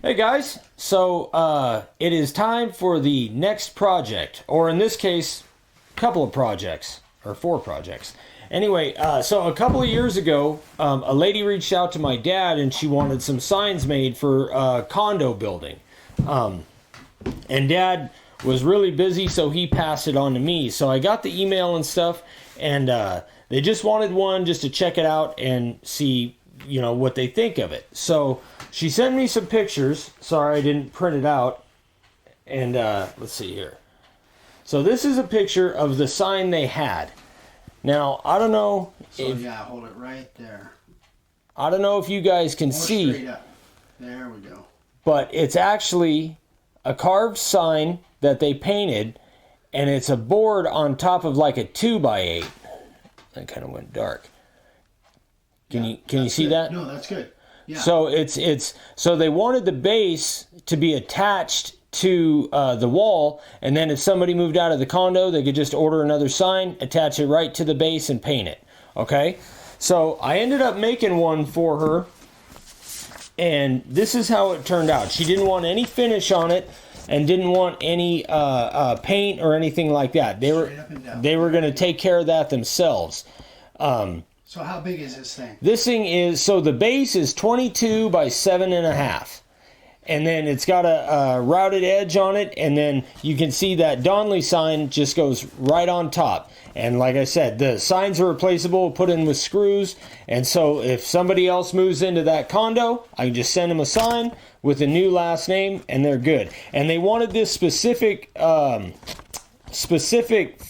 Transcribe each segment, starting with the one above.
Hey guys, so it is time for the next project, or in this case, a couple of projects, or 4 projects. Anyway, so a couple of years ago, a lady reached out to my dad and she wanted some signs made for a condo building. And Dad was really busy, so he passed it on to me. So I got the email and stuff, and they just wanted one just to check it out and see, you know, what they think of it. So she sent me some pictures. Sorry, I didn't print it out. And let's see here. So this is a picture of the sign they had. Now, I don't know. So yeah, hold it right there. I don't know if you guys can More see. straight up. There we go. But it's actually a carved sign that they painted, and it's a board on top of like a 2x8. That kind of went dark. Can you see good. that? No, that's good. Yeah. So so they wanted the base to be attached to the wall, and then if somebody moved out of the condo, they could just order another sign, attach it right to the base, and paint it. Okay, so I ended up making one for her, and this is how it turned out. She didn't want any finish on it, and didn't want any paint or anything like that. They were going to take care of that themselves. So how big is this thing? This thing is, so the base is 22 by 7.5. And then it's got a routed edge on it, and then you can see that Donley sign just goes right on top. And like I said, the signs are replaceable, put in with screws, and so if somebody else moves into that condo, I can just send them a sign with a new last name, and they're good. And they wanted this specific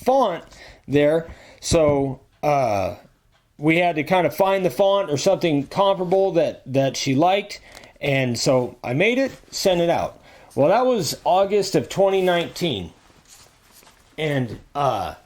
font there, so we had to kind of find the font or something comparable that she liked. And so I made it, sent it out. Well, that was August of 2019. And that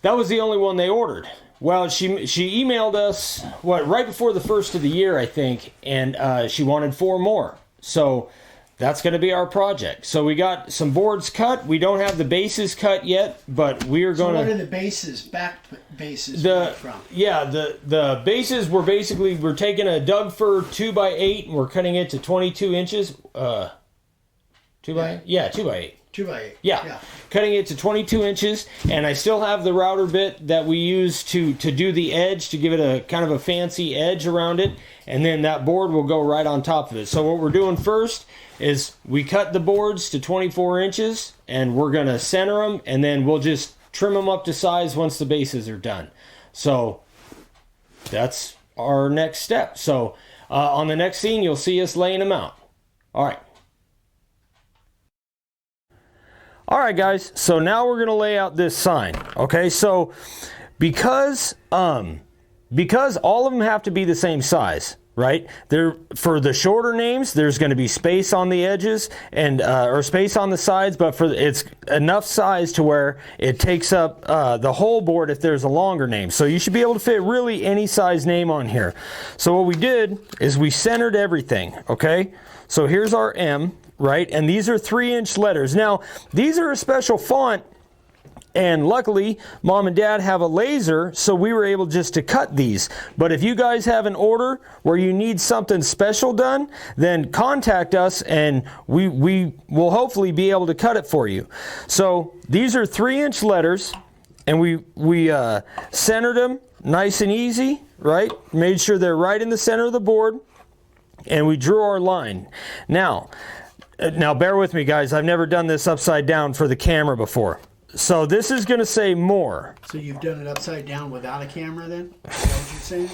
was the only one they ordered. Well, she emailed us, right before the first of the year, I think, and she wanted 4 more. So that's going to be our project. So we got some boards cut. We don't have the bases cut yet, but we're going to... So what are the bases, back bases from? Yeah, the bases were basically, we're taking a Doug fir 2x8 and we're cutting it to 22 inches. 2x8? Yeah, 2x8. 2x8. Yeah, cutting it to 22 inches, and I still have the router bit that we use to do the edge, to give it a kind of a fancy edge around it, and then that board will go right on top of it. So what we're doing first is we cut the boards to 24 inches, and we're going to center them, and then we'll just trim them up to size once the bases are done. So that's our next step. So on the next scene, you'll see us laying them out. All right. All right, guys, so now we're going to lay out this sign. Okay, so because all of them have to be the same size, right? For the shorter names, there's going to be space on the edges and or space on the sides, but it's enough size to where it takes up the whole board if there's a longer name. So you should be able to fit really any size name on here. So what we did is we centered everything, okay? So here's our M, right? And these are 3-inch letters. Now, these are a special font, and luckily, Mom and Dad have a laser, so we were able just to cut these. But if you guys have an order where you need something special done, then contact us, and we will hopefully be able to cut it for you. So these are 3-inch letters, and we centered them nice and easy, right? Made sure they're right in the center of the board, and we drew our line. Now bear with me, guys. I've never done this upside down for the camera before. So this is going to say more. So you've done it upside down without a camera then? Is that what you're saying?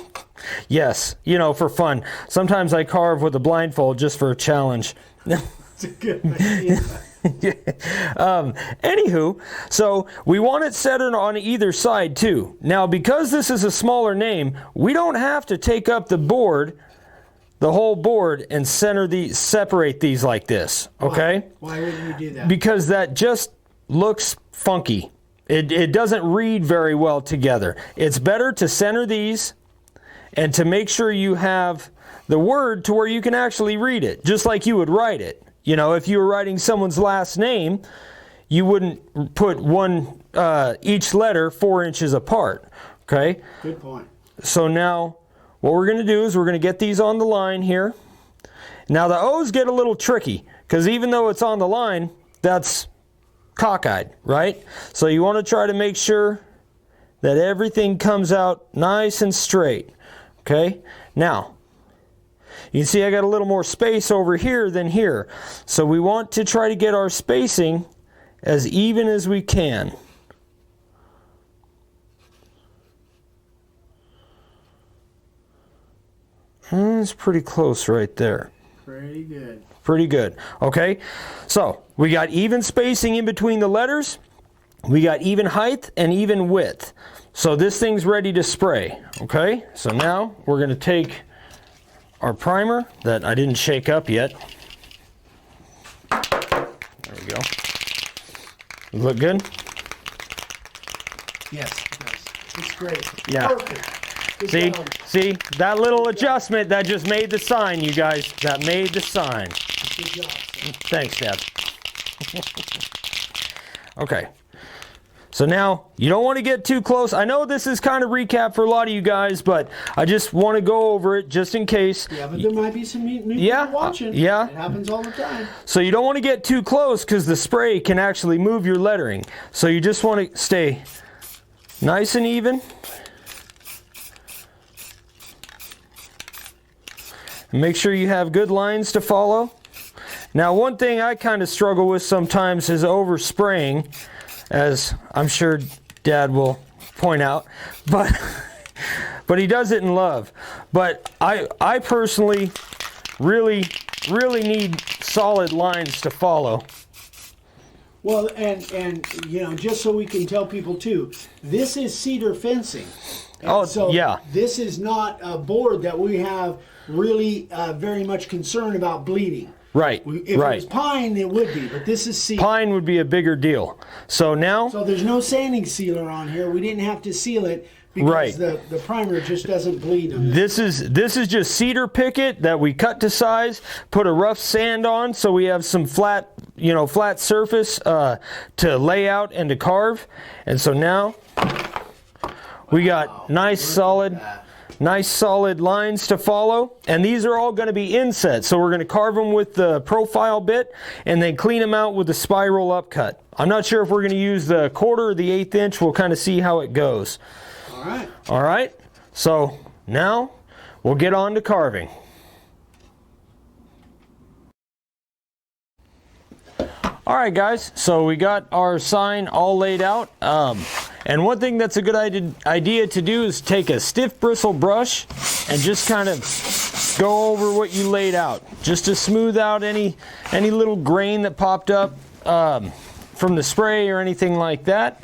Yes, for fun. Sometimes I carve with a blindfold just for a challenge. It's a good idea. Anywho, so we want it centered on either side too. Now, because this is a smaller name, we don't have to take up the board, the whole board, and separate these like this, okay? Why wouldn't we do that? Because that just looks funky. It doesn't read very well together. It's better to center these and to make sure you have the word to where you can actually read it, just like you would write it. If you were writing someone's last name, you wouldn't put each letter 4 inches apart, okay? Good point. So now what we're going to do is we're going to get these on the line here, Now the O's get a little tricky because even though it's on the line, that's cockeyed, right? So you want to try to make sure that everything comes out nice and straight. Okay? Now, you can see I got a little more space over here than here. So we want to try to get our spacing as even as we can. It's pretty close right there. Pretty good. Pretty good. Okay, so we got even spacing in between the letters. We got even height and even width. So this thing's ready to spray. Okay, so now we're going to take our primer that I didn't shake up yet. There we go. Look good? Yes, it does. It's great. Yeah. Perfect. Good See, job. see, that little adjustment that just made the sign, you guys. That made the sign. Good job. Thanks, Dad. Okay. So now, you don't want to get too close. I know this is kind of recap for a lot of you guys, but I just want to go over it just in case. Yeah, but there might be some new people watching. Yeah. It happens all the time. So you don't want to get too close because the spray can actually move your lettering. So you just want to stay nice and even. And make sure you have good lines to follow. Now, one thing I kind of struggle with sometimes is overspraying, as I'm sure Dad will point out, but he does it in love. But I personally really need solid lines to follow. Well, and you know, just so we can tell people too, this is Cedar fencing. And Oh, so yeah. This is not a board that we have really very much concern about bleeding. Right, If it right. was pine, it would be, but this is Cedar. Pine would be a bigger deal. So now, So there's no sanding sealer on here. We didn't have to seal it because Right. the primer just doesn't bleed on it. this is just cedar picket that we cut to size, put a rough sand on so we have some flat surface to lay out and to carve. And so now we got nice solid lines to follow, and these are all going to be inset. So we're going to carve them with the profile bit and then clean them out with the spiral upcut. I'm not sure if we're going to use the 1/4 or the 1/8 inch. We'll kind of see how it goes. All right. All right, so now we'll get on to carving. All right, guys, so we got our sign all laid out. And one thing that's a good idea to do is take a stiff bristle brush and just kind of go over what you laid out, just to smooth out any little grain that popped up from the spray or anything like that.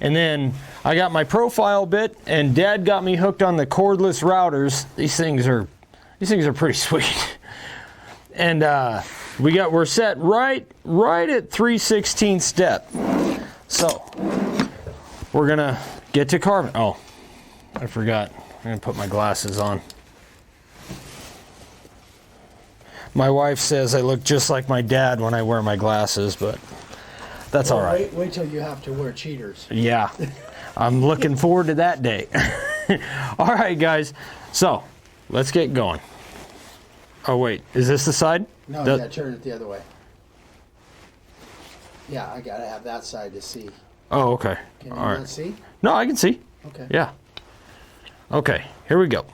And then I got my profile bit, and Dad got me hooked on the cordless routers. These things are pretty sweet. And we're set right at 3/16 step. So we're gonna get to carving. Oh, I forgot. I'm gonna put my glasses on. My wife says I look just like my dad when I wear my glasses, but that's all right. Wait till you have to wear cheaters. Yeah, I'm looking forward to that day. All right, guys. So let's get going. Oh wait, is this the side? No, The- yeah, turn it the other way. Yeah, I gotta have that side to see. Oh, okay. Can you All right. not see? No, I can see. Okay. Yeah. Okay, here we go.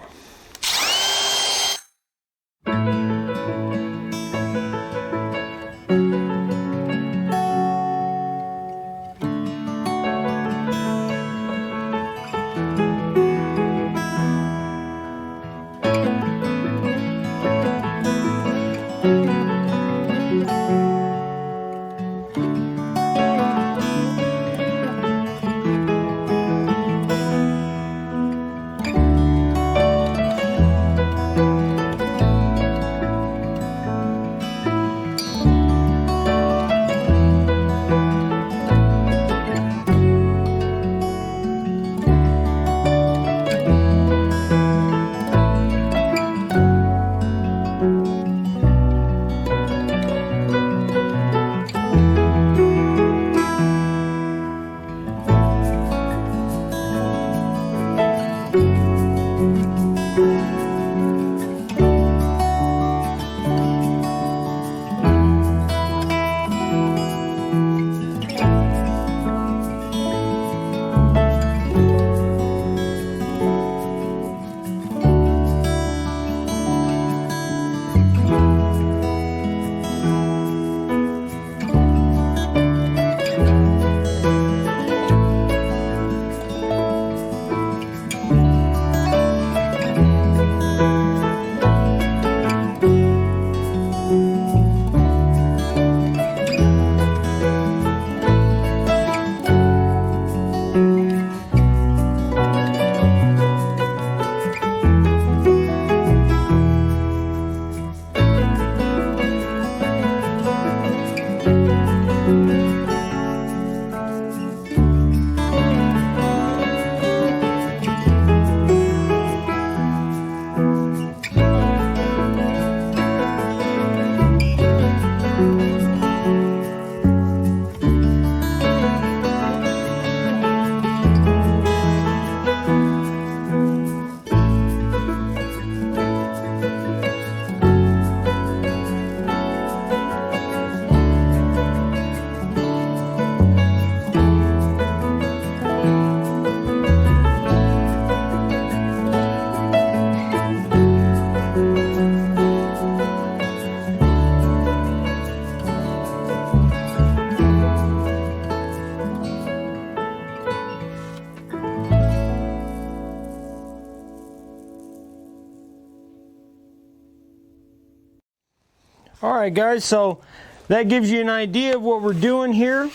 All right, guys, so that gives you an idea of what we're doing here.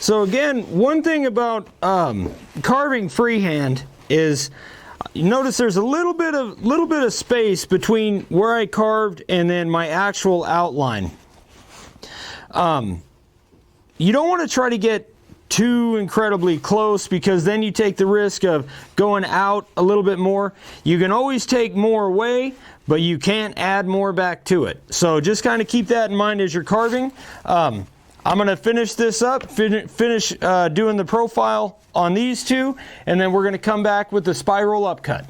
So again, one thing about carving freehand is, you notice there's a little bit of space between where I carved and then my actual outline. You don't want to try to get too incredibly close, because then you take the risk of going out a little bit more. You can always take more away, but you can't add more back to it. So just kind of keep that in mind as you're carving. I'm going to finish this up, finish doing the profile on these two, and then we're going to come back with the spiral upcut.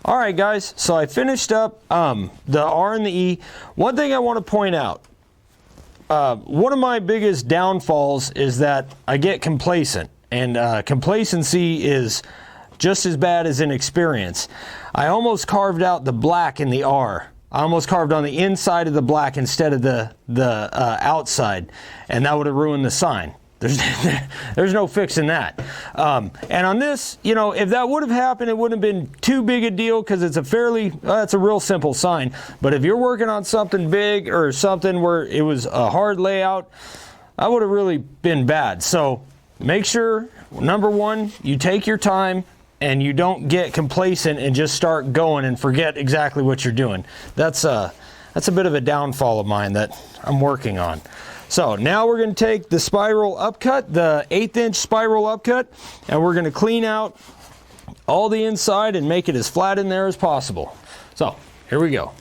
All right, guys, so I finished up the R and the E. One thing I want to point out, one of my biggest downfalls is that I get complacent, and complacency is just as bad as inexperience. I almost carved out the black in the R. I almost carved on the inside of the black instead of the outside, and that would have ruined the sign. There's no fixing that. And on this, you know, if that would have happened, it wouldn't have been too big a deal, because it's it's a real simple sign. But if you're working on something big or something where it was a hard layout, that would have really been bad. So make sure, number one, you take your time and you don't get complacent and just start going and forget exactly what you're doing. That's a bit of a downfall of mine that I'm working on. So now we're going to take the spiral upcut, the 1/8 inch spiral upcut, and we're going to clean out all the inside and make it as flat in there as possible. So here we go.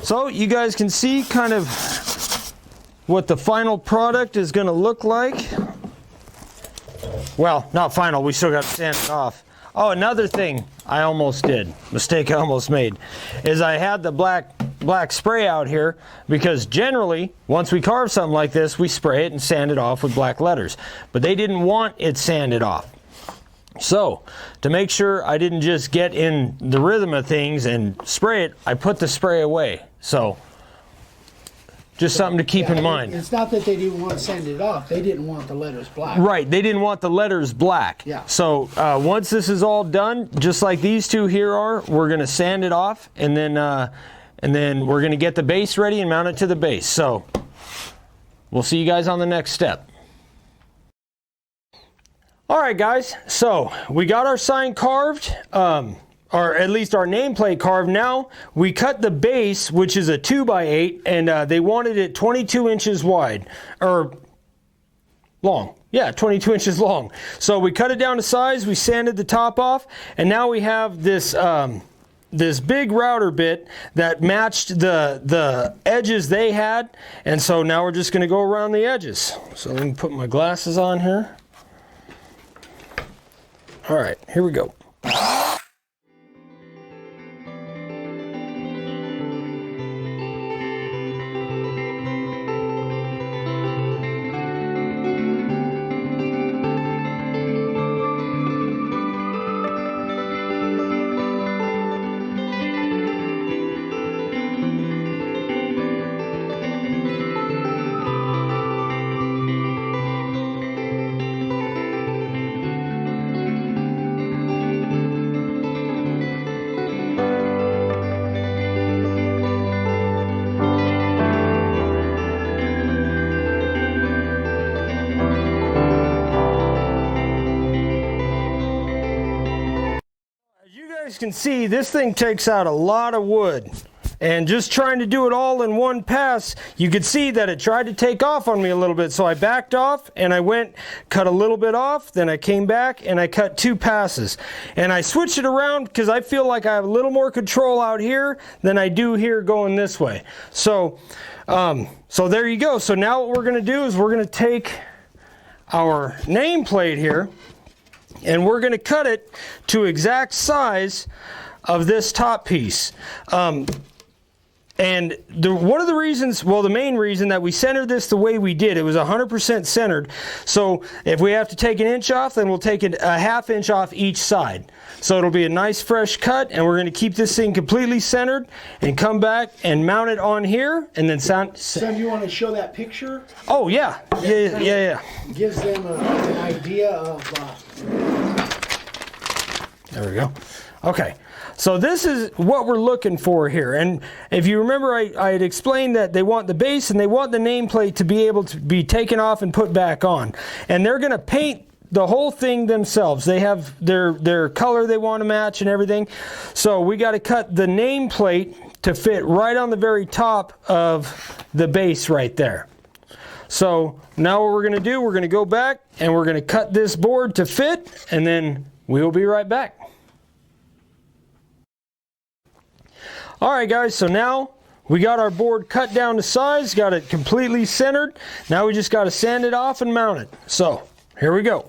So you guys can see kind of what the final product is going to look like. Well, not final, we still got to sand it off. Oh, another thing I almost did, mistake I almost made, is I had the black spray out here, because generally once we carve something like this, we spray it and sand it off with black letters, but they didn't want it sanded off. So to make sure I didn't just get in the rhythm of things and spray it, I put the spray away. So just something to keep in mind. It's not that they didn't want to sand it off, they didn't want the letters black. Right, they didn't want the letters black. Yeah. So once this is all done, just like these two here are, we're going to sand it off, and then we're going to get the base ready and mount it to the base. So we'll see you guys on the next step. All right, guys, so we got our sign carved, or at least our nameplate carved. Now we cut the base, which is a 2x8, and they wanted it 22 inches wide, or long. Yeah, 22 inches long. So we cut it down to size, we sanded the top off, and now we have this this big router bit that matched the edges they had, and so now we're just going to go around the edges. So let me put my glasses on here. All right, here we go. guys can see, this thing takes out a lot of wood. And just trying to do it all in one pass, you could see that it tried to take off on me a little bit. So I backed off and I went, cut a little bit off, then I came back and I cut 2 passes. And I switched it around because I feel like I have a little more control out here than I do here going this way. So, so there you go. So now what we're going to do is we're going to take our nameplate here and we're going to cut it to exact size of this top piece. And one of the reasons, well, the main reason that we centered this the way we did, it was 100% centered. So if we have to take an inch off, then we'll take a ½ inch off each side. So it'll be a nice fresh cut, and we're going to keep this thing completely centered and come back and mount it on here, and then sound. Sam, you want to show that picture? Oh, yeah. Yeah. Gives them an idea of... There we go. Okay. So this is what we're looking for here. And if you remember, I had explained that they want the base and they want the nameplate to be able to be taken off and put back on. And they're going to paint the whole thing themselves. They have their color they want to match and everything. So we got to cut the nameplate to fit right on the very top of the base right there. So now what we're going to do, we're going to go back and we're going to cut this board to fit, and then we will be right back. Alright guys, so now we got our board cut down to size, got it completely centered. Now we just got to sand it off and mount it. So, here we go.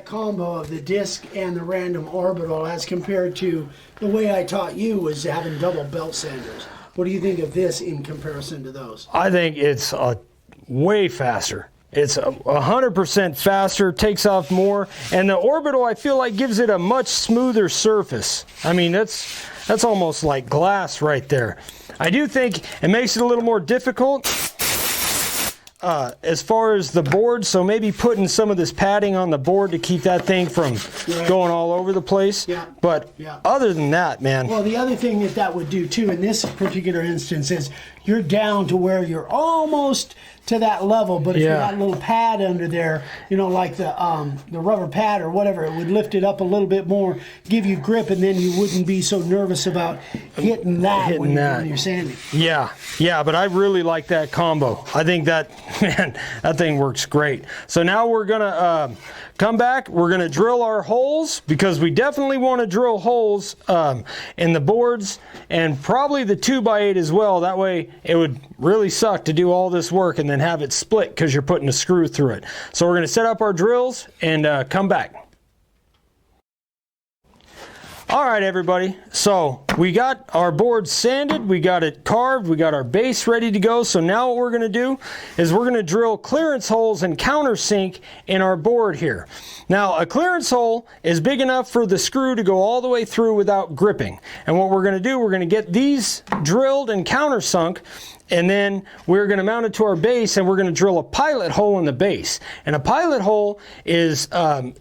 Combo of the disc and the random orbital as compared to the way I taught you was having double belt sanders. What do you think of this in comparison to those? I think it's way faster. It's 100% faster, takes off more, and the orbital I feel like gives it a much smoother surface. I mean, that's almost like glass right there. I do think it makes it a little more difficult as far as the board, so maybe putting some of this padding on the board to keep that thing from going all over the place. Yeah. But other than that, man. Well, the other thing that would do too in this particular instance is you're down to where you're almost to that level, but if you got a little pad under there, you know, like the rubber pad or whatever, it would lift it up a little bit more, give you grip, and then you wouldn't be so nervous about hitting that when you're sanding. Yeah, but I really like that combo. I think that, man, that thing works great. So now we're gonna come back, we're gonna drill our holes, because we definitely want to drill holes in the boards, and probably the 2x8 as well. That way it would really suck to do all this work and then have it split because you're putting a screw through it. So we're going to set up our drills and come back. All right, everybody. So we got our board sanded, we got it carved, we got our base ready to go. So now what we're going to do is we're going to drill clearance holes and countersink in our board here. Now, a clearance hole is big enough for the screw to go all the way through without gripping. And what we're going to do, we're going to get these drilled and countersunk, and then we're going to mount it to our base, and we're going to drill a pilot hole in the base. And a pilot hole is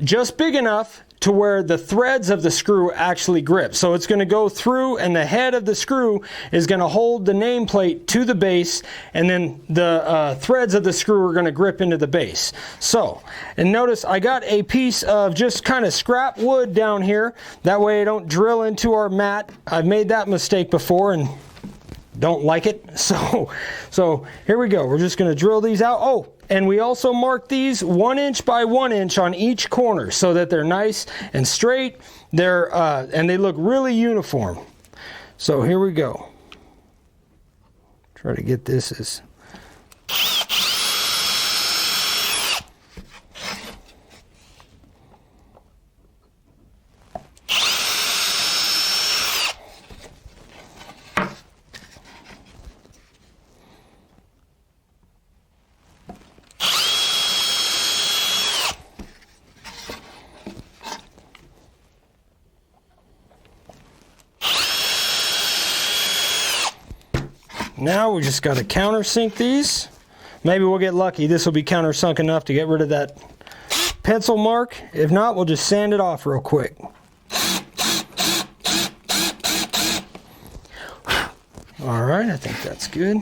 just big enough to where the threads of the screw actually grip. So it's going to go through, and the head of the screw is going to hold the nameplate to the base, and then the threads of the screw are going to grip into the base. So, and notice I got a piece of just kind of scrap wood down here. That way I don't drill into our mat. I've made that mistake before and don't like it. So here we go. We're just going to drill these out. Oh, and we also mark these 1 inch by 1 inch on each corner so that they're nice and straight. And they look really uniform. So here we go. Try to get this as... Now we just got to countersink these. Maybe we'll get lucky. This will be countersunk enough to get rid of that pencil mark. If not, we'll just sand it off real quick. All right, I think that's good.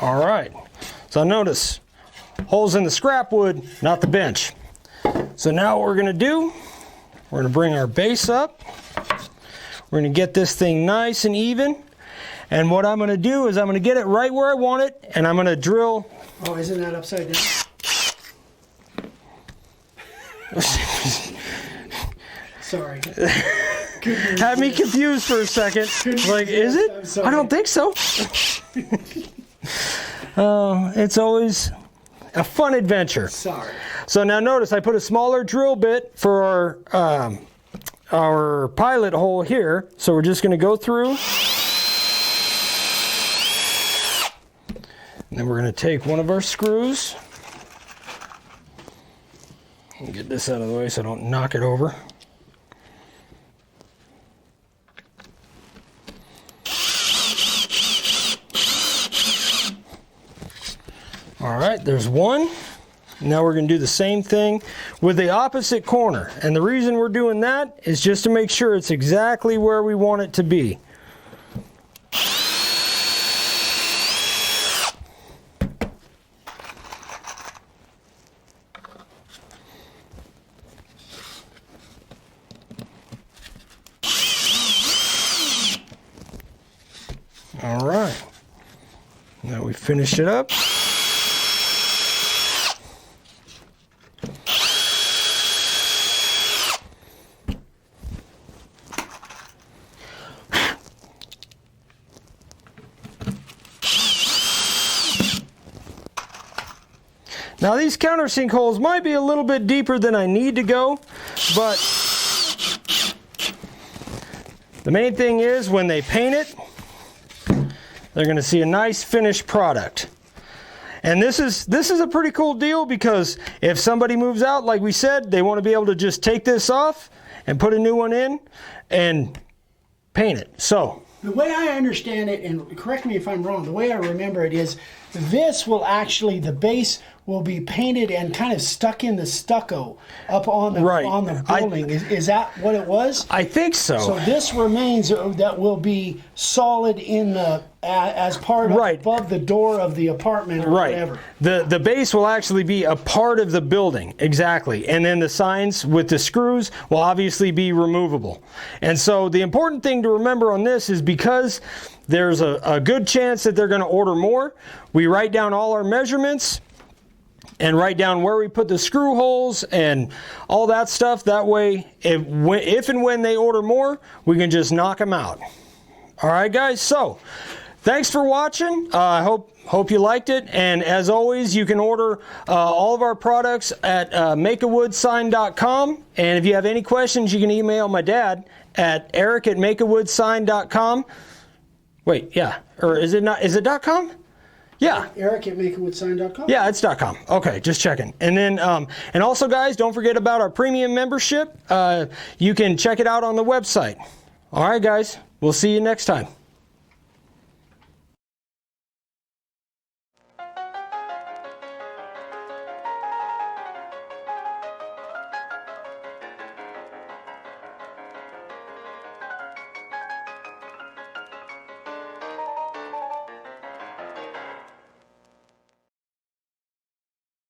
All right, so notice holes in the scrap wood, not the bench. So now what we're gonna do, we're gonna bring our base up. We're gonna get this thing nice and even. And what I'm gonna do is I'm gonna get it right where I want it, and I'm gonna drill. Oh, isn't that upside down? Sorry. Had me confused for a second. Like, is it? I don't think so. It's always a fun adventure. Sorry. So now notice I put a smaller drill bit for our pilot hole here. So we're just going to go through. And then we're going to take one of our screws. And get this out of the way so I don't knock it over. All right, there's one. Now we're going to do the same thing with the opposite corner. And the reason we're doing that is just to make sure it's exactly where we want it to be. All right. Now we finished it up. Now these countersink holes might be a little bit deeper than I need to go, but the main thing is when they paint it, they're going to see a nice finished product. And this is a pretty cool deal because if somebody moves out, like we said, they want to be able to just take this off and put a new one in and paint it. So the way I understand it, and correct me if I'm wrong, the way I remember it is this will actually, the base will be painted and kind of stuck in the stucco up on the, on the building. Is that what it was? I think so. So this remains, that will be solid in the, as part of, above the door of the apartment or whatever. The base will actually be a part of the building, exactly. And then the signs with the screws will obviously be removable. And so the important thing to remember on this is because there's a good chance that they're going to order more, we write down all our measurements and write down where we put the screw holes and all that stuff. That way, if and when they order more, we can just knock them out. All right, guys. So, thanks for watching. I hope you liked it. And as always, you can order all of our products at makeawoodsign.com. And if you have any questions, you can email my dad at eric@makeawoodsign.com. Wait, yeah. Or is it not? Is it .com? Yeah. Eric@makeawoodsign.com. Yeah, it's .com. Okay, just checking. And then, and also, guys, don't forget about our premium membership. You can check it out on the website. All right, guys. We'll see you next time.